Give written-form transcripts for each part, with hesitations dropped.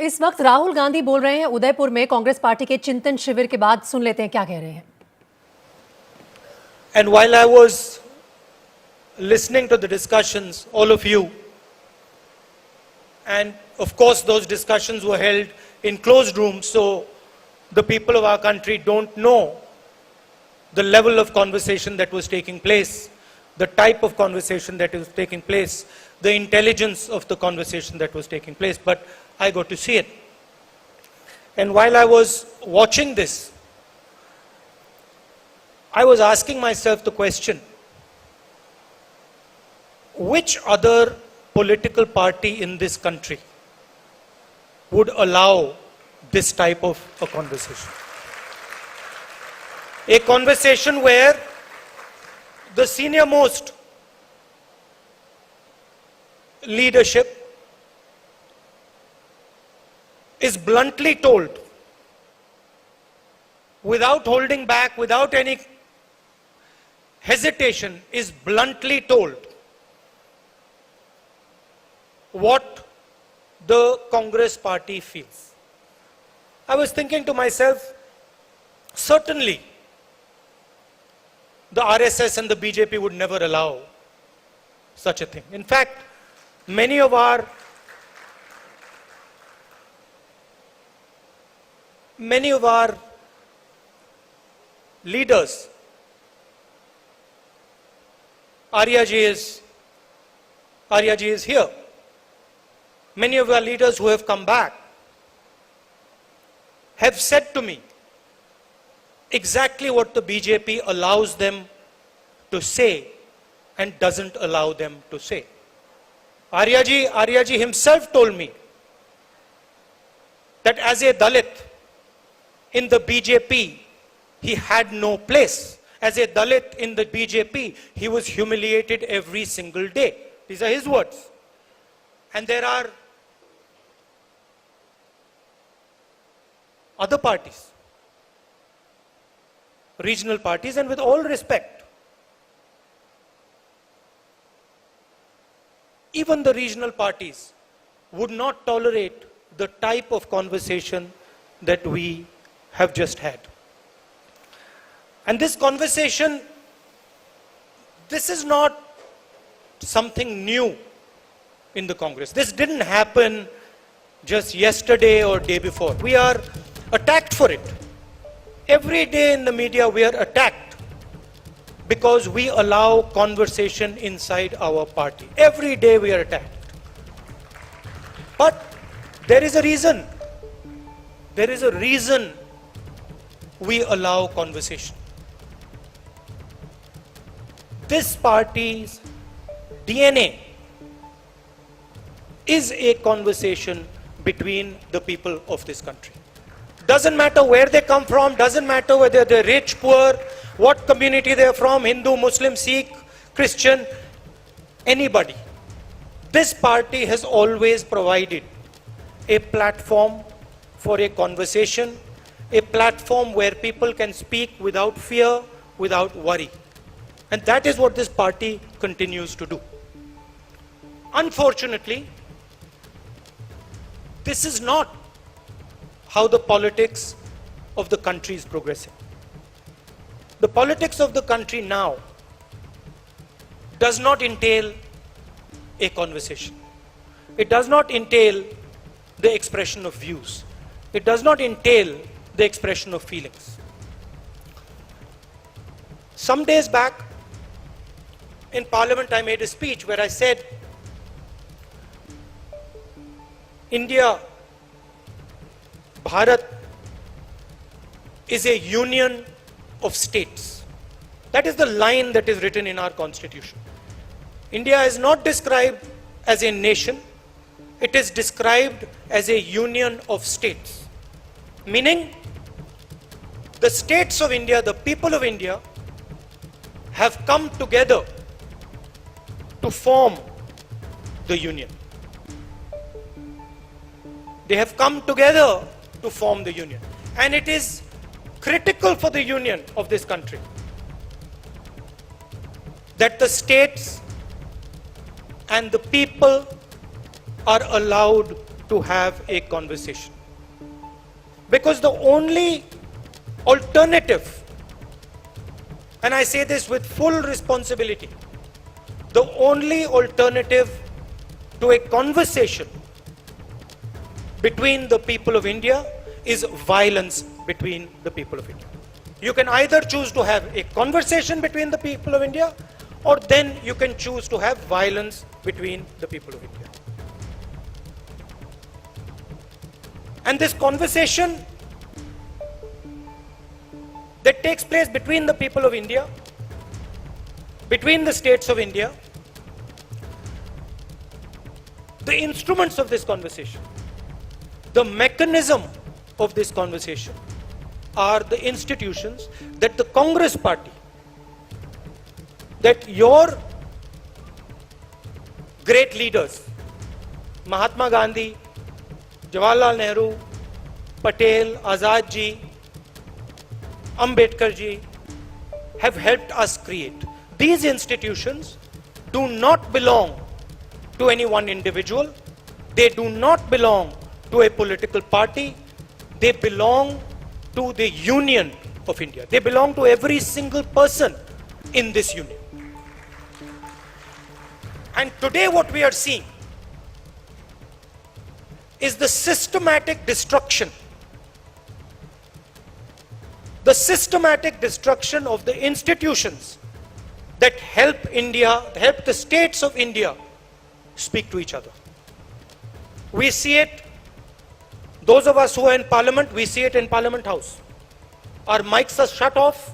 इस वक्त राहुल गांधी बोल रहे हैं उदयपुर में कांग्रेस पार्टी के चिंतन शिविर के बाद। सुन लेते हैं क्या कह रहे हैं। And while I was listening to the discussions, all of you, and of course those discussions were held in closed rooms, so the people of our country don't know the level of conversation that was taking place, the type of conversation that was taking place, the intelligence of the conversation that was taking place, but I got to see it. And while I was watching this, I was asking myself the question, which other political party in this country would allow this type of a conversation? A conversation where the senior most leadership is bluntly told, without holding back, without any hesitation, is bluntly told what the Congress party feels. I was thinking to myself, certainly the RSS and the BJP would never allow such a thing. In fact, many of our leaders, Arya ji is here. Many of our leaders who have come back have said to me exactly what the BJP allows them to say and doesn't allow them to say. Arya ji himself told me that as a Dalit in the BJP, he had no place. As a Dalit in the BJP, he was humiliated every single day. These are his words. And there are other parties, regional parties, and with all respect, even the regional parties would not tolerate the type of conversation that we have just had. And this conversation, this is not something new in the Congress. This didn't happen just yesterday or day before. We are attacked for it. Every day in the media we are attacked because we allow conversation inside our party. Every day we are attacked. But there is a reason. There is a reason we allow conversation. This party's DNA is a conversation between the people of this country. Doesn't matter where they come from, doesn't matter whether they're rich, poor, what community they're from, Hindu, Muslim, Sikh, Christian, anybody. This party has always provided a platform for a conversation, a platform where people can speak without fear, without worry. And that is what this party continues to do. Unfortunately, this is not how the politics of the country is progressing. The politics of the country now does not entail a conversation. It does not entail the expression of views. It does not entail the expression of feelings. Some days back, in Parliament, I made a speech where I said, India, Bharat, is a union of states. That is the line that is written in our constitution. India is not described as a nation. It is described as a union of states. Meaning, the states of India, the people of India, have come together to form the union. They have come together to form the union. And it is critical for the union of this country that the states and the people are allowed to have a conversation. Because the only alternative, and I say this with full responsibility, the only alternative to a conversation between the people of India is violence between the people of India. You can either choose to have a conversation between the people of India, or then you can choose to have violence between the people of India. And this conversation that takes place between the people of India, between the states of India, the instruments of this conversation, the mechanism of this conversation are the institutions that the Congress party, that your great leaders, Mahatma Gandhi, Jawaharlal Nehru, Patel, Azad ji, Ambedkar ji, have helped us create. These institutions do not belong to any one individual. They do not belong to a political party. They belong to the Union of India. They belong to every single person in this union. And today what we are seeing is the systematic destruction of the institutions that help India, help the states of India speak to each other. We see it, those of us who are in Parliament, we see it in Parliament House. Our mics are shut off,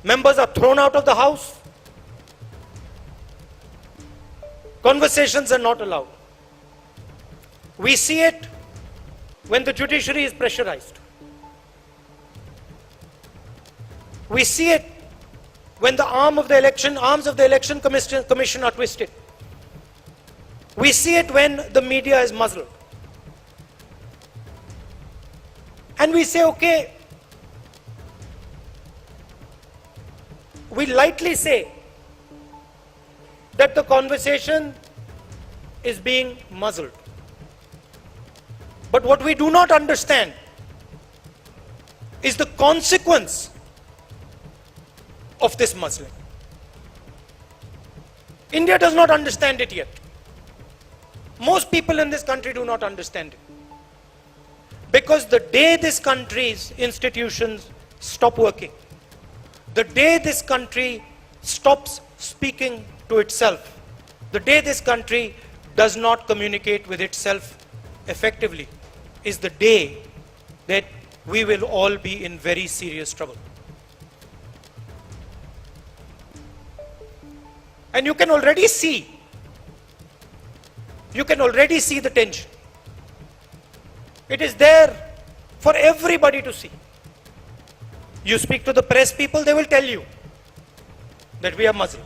members are thrown out of the House, conversations are not allowed. We see it when the judiciary is pressurized. We see it when the arms of the election commission are twisted. We see it when the media is muzzled. And we say, okay, we lightly say that the conversation is being muzzled. But what we do not understand is the consequence of this muzzling. India does not understand it yet. Most people in this country do not understand it. Because the day this country's institutions stop working, the day this country stops speaking to itself, the day this country does not communicate with itself effectively, is the day that we will all be in very serious trouble. And you can already see the tension. It is there for everybody to see. You speak to the press people, they will tell you that we are Muslim.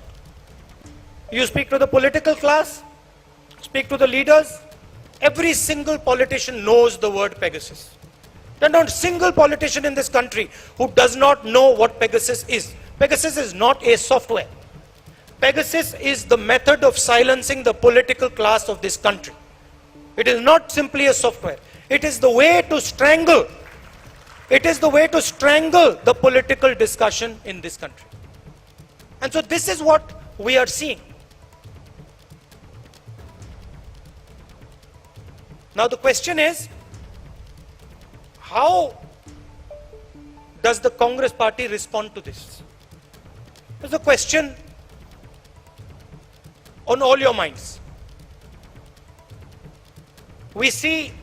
You speak to the political class, speak to the leaders, every single politician knows the word Pegasus. There is not a single politician in this country who does not know what Pegasus is. Pegasus is not a software. Pegasus is the method of silencing the political class of this country. It is not simply a software. It is the way to strangle. It is the way to strangle the political discussion in this country. And so this is what we are seeing. Now the question is, how does the Congress party respond to this? It's a question on all your minds. We see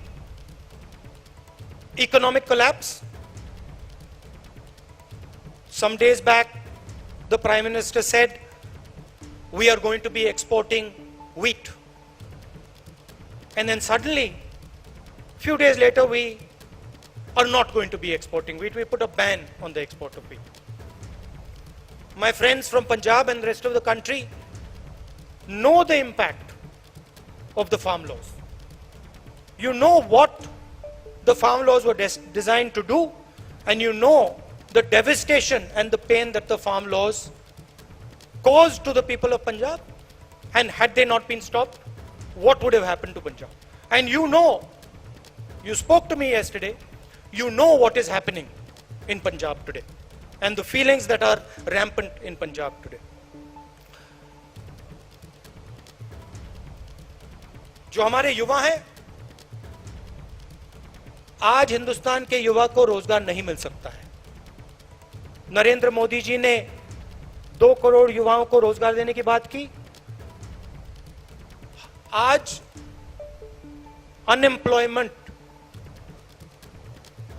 economic collapse. Some days back, the Prime Minister said, we are going to be exporting wheat. And then suddenly, a few days later, we are not going to be exporting wheat. We put a ban on the export of wheat. My friends from Punjab and the rest of the country know the impact of the farm laws. You know what the farm laws were designed to do, and you know the devastation and the pain that the farm laws caused to the people of Punjab. And had they not been stopped, what would have happened to Punjab? And you spoke to me yesterday, you know what is happening in Punjab today and the feelings that are rampant in Punjab today. जो हमारे युवा हैं, आज हिंदुस्तान के युवा को रोजगार नहीं मिल सकता है। नरेंद्र मोदी जी ने 2 करोड़ युवाओं को रोजगार देने की बात की। आज अनएम्प्लॉयमेंट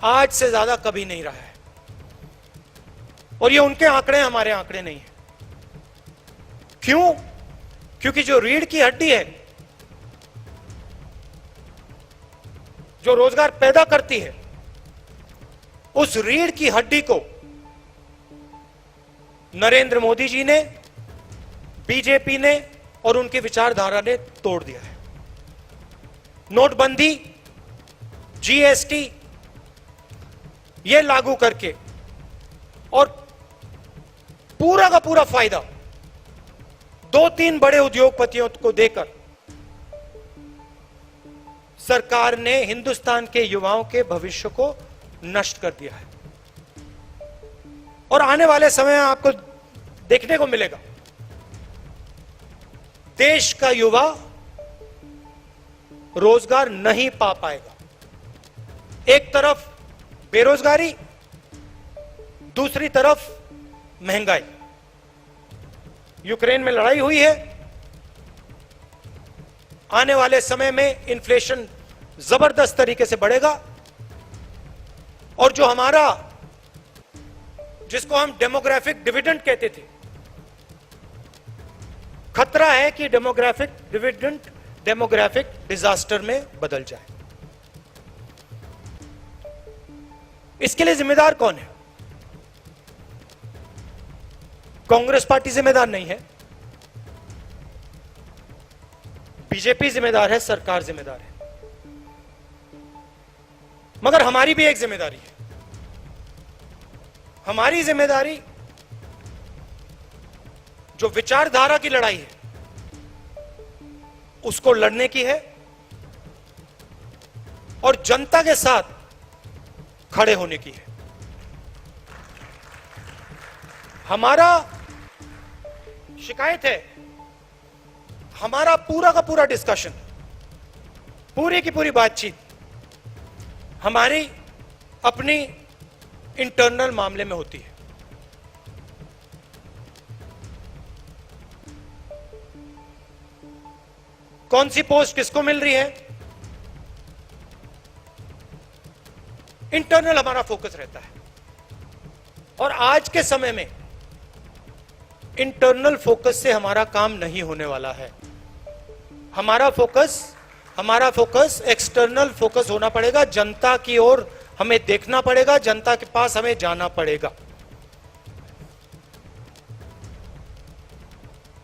आज से ज्यादा कभी नहीं रहा है, और ये उनके आंकड़े, हमारे आंकड़े नहीं है। क्यों? क्योंकि जो रीढ़ की हड्डी है, जो रोजगार पैदा करती है, उस रीढ़ की हड्डी को नरेंद्र मोदी जी ने, बीजेपी ने और उनकी विचारधारा ने तोड़ दिया है। नोटबंदी, जीएसटी ये लागू करके और पूरा का पूरा फायदा 2-3 बड़े उद्योगपतियों को देकर सरकार ने हिंदुस्तान के युवाओं के भविष्य को नष्ट कर दिया है। और आने वाले समय में आपको देखने को मिलेगा, देश का युवा रोजगार नहीं पा पाएगा। एक तरफ बेरोजगारी, दूसरी तरफ महंगाई। यूक्रेन में लड़ाई हुई है, आने वाले समय में इन्फ्लेशन जबरदस्त तरीके से बढ़ेगा, और जो हमारा, जिसको हम डेमोग्राफिक डिविडेंड कहते थे, खतरा है कि डेमोग्राफिक डिविडेंड डेमोग्राफिक डिजास्टर में बदल जाए। इसके लिए जिम्मेदार कौन है? कांग्रेस पार्टी जिम्मेदार नहीं है, बीजेपी जिम्मेदार है, सरकार जिम्मेदार है। मगर हमारी भी एक जिम्मेदारी है। हमारी जिम्मेदारी जो विचारधारा की लड़ाई है उसको लड़ने की है, और जनता के साथ खड़े होने की है। हमारा शिकायत है, हमारा पूरा का पूरा डिस्कशन, पूरी की पूरी बातचीत हमारी अपनी इंटरनल मामले में होती है। कौन सी पोस्ट किसको मिल रही है, इंटरनल हमारा फोकस रहता है। और आज के समय में इंटरनल फोकस से हमारा काम नहीं होने वाला है। हमारा फोकस एक्सटर्नल फोकस होना पड़ेगा। जनता की ओर हमें देखना पड़ेगा, जनता के पास हमें जाना पड़ेगा,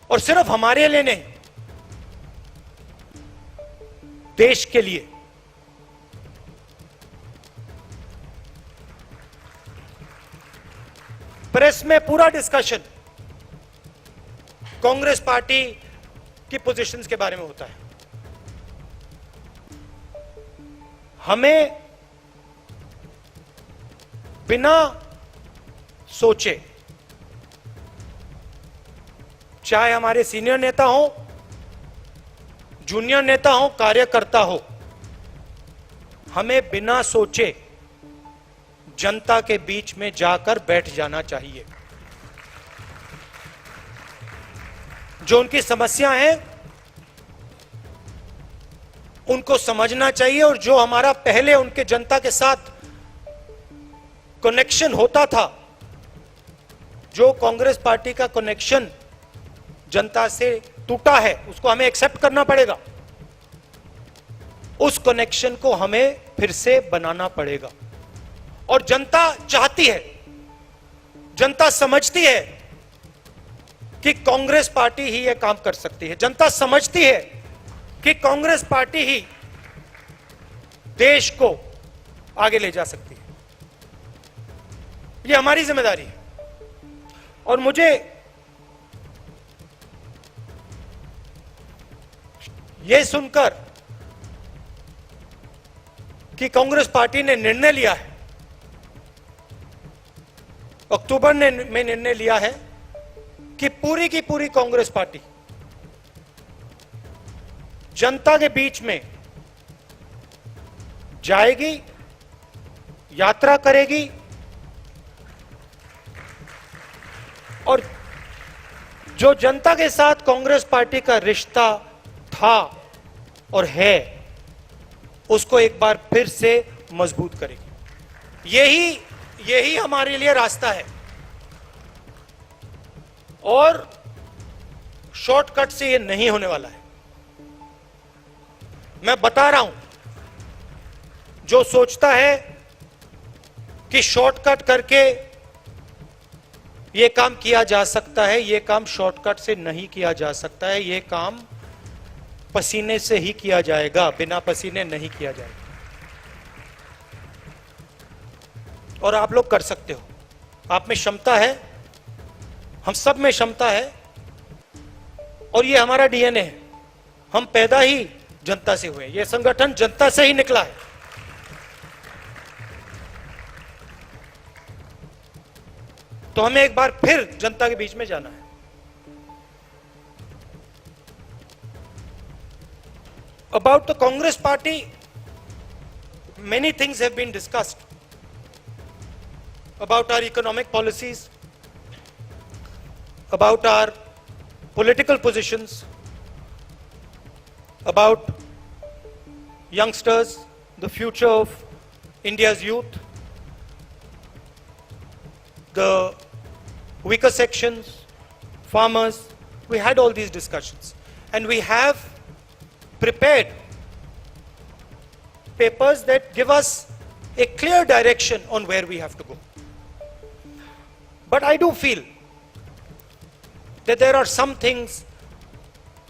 और सिर्फ हमारे लिए नहीं, देश के लिए। प्रेस में पूरा डिस्कशन कांग्रेस पार्टी की पोजीशंस के बारे में होता है। हमें बिना सोचे, चाहे हमारे सीनियर नेता हो, जूनियर नेता हो, कार्यकर्ता हो, हमें बिना सोचे जनता के बीच में जाकर बैठ जाना चाहिए। जो उनकी समस्या है उनको समझना चाहिए, और जो हमारा पहले उनके जनता के साथ कनेक्शन होता था, जो कांग्रेस पार्टी का कनेक्शन जनता से टूटा है, उसको हमें एक्सेप्ट करना पड़ेगा। उस कनेक्शन को हमें फिर से बनाना पड़ेगा। और जनता चाहती है, जनता समझती है कि कांग्रेस पार्टी ही यह काम कर सकती है। जनता समझती है कि कांग्रेस पार्टी ही देश को आगे ले जा सकती है। यह हमारी जिम्मेदारी है। और मुझे यह सुनकर कि कांग्रेस पार्टी ने निर्णय लिया है, अक्टूबर में निर्णय लिया है कि पूरी की पूरी कांग्रेस पार्टी जनता के बीच में जाएगी, यात्रा करेगी और जो जनता के साथ कांग्रेस पार्टी का रिश्ता था और है, उसको एक बार फिर से मजबूत करेगी। यही हमारे लिए रास्ता है और शॉर्टकट से ये नहीं होने वाला है। मैं बता रहा हूं, जो सोचता है कि शॉर्टकट करके यह काम किया जा सकता है, यह काम शॉर्टकट से नहीं किया जा सकता है। यह काम पसीने से ही किया जाएगा, बिना पसीने नहीं किया जाएगा। और आप लोग कर सकते हो, आप में क्षमता है, हम सब में क्षमता है और यह हमारा डीएनए है। हम पैदा ही जनता से हुए, यह संगठन जनता से ही निकला है। तो हमें एक बार फिर जनता के बीच में जाना है। About the Congress party, many things have been discussed about our economic policies, about our political positions, about youngsters, the future of India's youth, the weaker sections, farmers. We had all these discussions and we have prepared papers that give us a clear direction on where we have to go. But I do feel that there are some things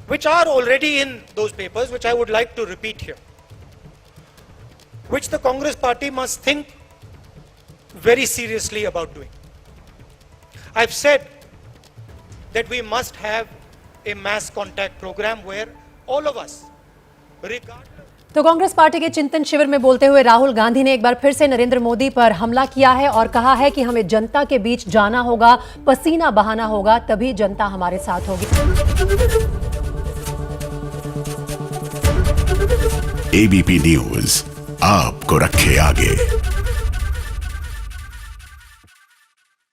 which are already in those papers, which I would like to repeat here, which the Congress party must think very seriously about doing. I've said that we must have a mass contact program where all of us, तो Congress party के चिंतन शिविर में बोलते हुए राहुल गांधी ने एक बार फिर से नरेंद्र मोदी पर हमला किया है और कहा है कि हमें जनता के बीच जाना होगा, पसीना बहाना होगा, तभी जनता हमारे साथ होगी। एबीपी न्यूज आपको रखे आगे।